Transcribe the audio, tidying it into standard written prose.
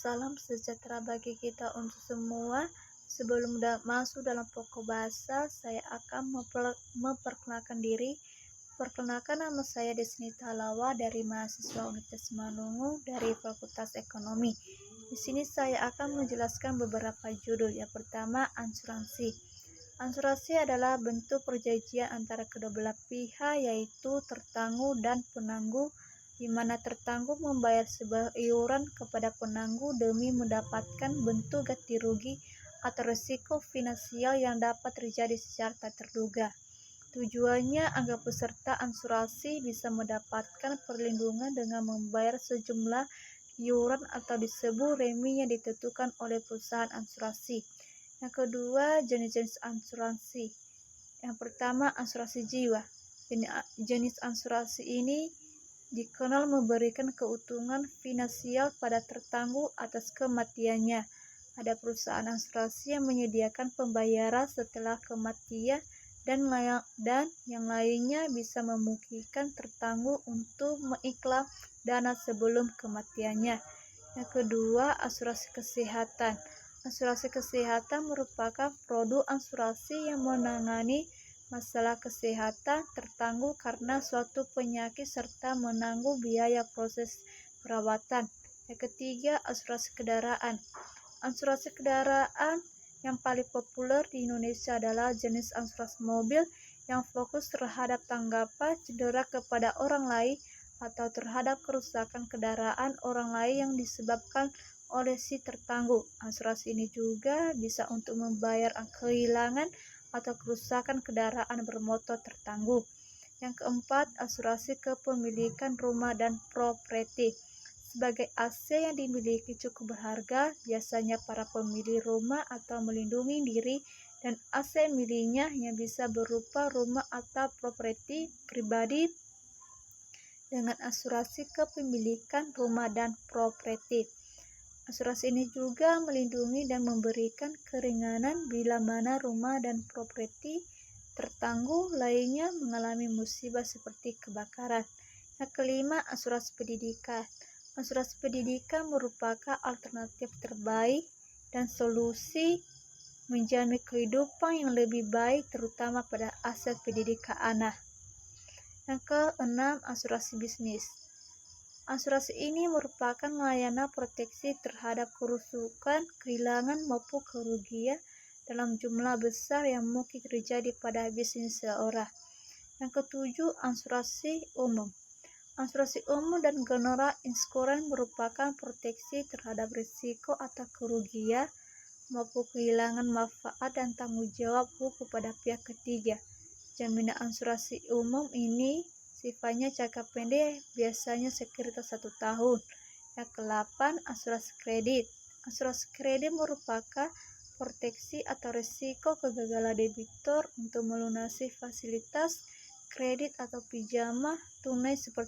Salam sejahtera bagi kita untuk semua. Sebelum masuk dalam pokok bahasa, saya akan memperkenalkan diri. Perkenalkan, nama saya Desnita Halawa dari mahasiswa Universitas Manungu dari Fakultas Ekonomi. Di sini saya akan menjelaskan beberapa judul. Yang pertama, asuransi. Asuransi adalah bentuk perjanjian antara kedua belah pihak, yaitu tertangguh dan penangguh, di mana tertangguh membayar sebuah iuran kepada penangguh demi mendapatkan bentuk ganti rugi atau risiko finansial yang dapat terjadi secara tak terduga. Tujuannya agar peserta asuransi bisa mendapatkan perlindungan dengan membayar sejumlah iuran atau disebut remi yang ditentukan oleh perusahaan asuransi. Yang kedua, jenis-jenis asuransi. Yang pertama, asuransi jiwa. Jenis asuransi ini dikenal memberikan keuntungan finansial pada tertangguh atas kematiannya. Ada perusahaan asuransi yang menyediakan pembayaran setelah kematian dan yang lainnya bisa memungkinkan tertangguh untuk mengikhlas dana sebelum kematiannya. Yang kedua, asuransi kesehatan. Asuransi kesehatan merupakan produk asuransi yang menangani masalah kesehatan tertangguh karena suatu penyakit serta menanggung biaya proses perawatan. Yang ketiga, asuransi kendaraan. Asuransi kendaraan yang paling populer di Indonesia adalah jenis asuransi mobil yang fokus terhadap tanggapan cedera kepada orang lain atau terhadap kerusakan kendaraan orang lain yang disebabkan oleh si tertangguh. Asuransi ini juga bisa untuk membayar kehilangan atau kerusakan kendaraan bermotor tertangguh. Yang keempat, asuransi kepemilikan rumah dan properti. Sebagai aset yang dimiliki cukup berharga, biasanya para pemilik rumah atau melindungi diri dan aset miliknya yang bisa berupa rumah atau properti pribadi dengan asuransi kepemilikan rumah dan properti. Asuransi ini juga melindungi dan memberikan keringanan bila mana rumah dan properti tertangguh lainnya mengalami musibah seperti kebakaran. Yang kelima, asuransi pendidikan. Asuransi pendidikan merupakan alternatif terbaik dan solusi menjamin kehidupan yang lebih baik terutama pada aset pendidikan anak. Yang keenam, asuransi bisnis. Asuransi ini merupakan layanan proteksi terhadap kerusakan, kehilangan maupun kerugian dalam jumlah besar yang mungkin terjadi pada bisnis seseorang. Yang ketujuh, asuransi umum. Asuransi umum dan general insurance merupakan proteksi terhadap risiko atau kerugian maupun kehilangan manfaat dan tanggung jawab hukum pada pihak ketiga. Jaminan asuransi umum ini sifatnya jangka pendek, biasanya sekitar 1 tahun. Yang ke-8, asuransi kredit. Asuransi kredit merupakan proteksi atau risiko kegagalan debitur untuk melunasi fasilitas kredit atau pinjaman tunai seperti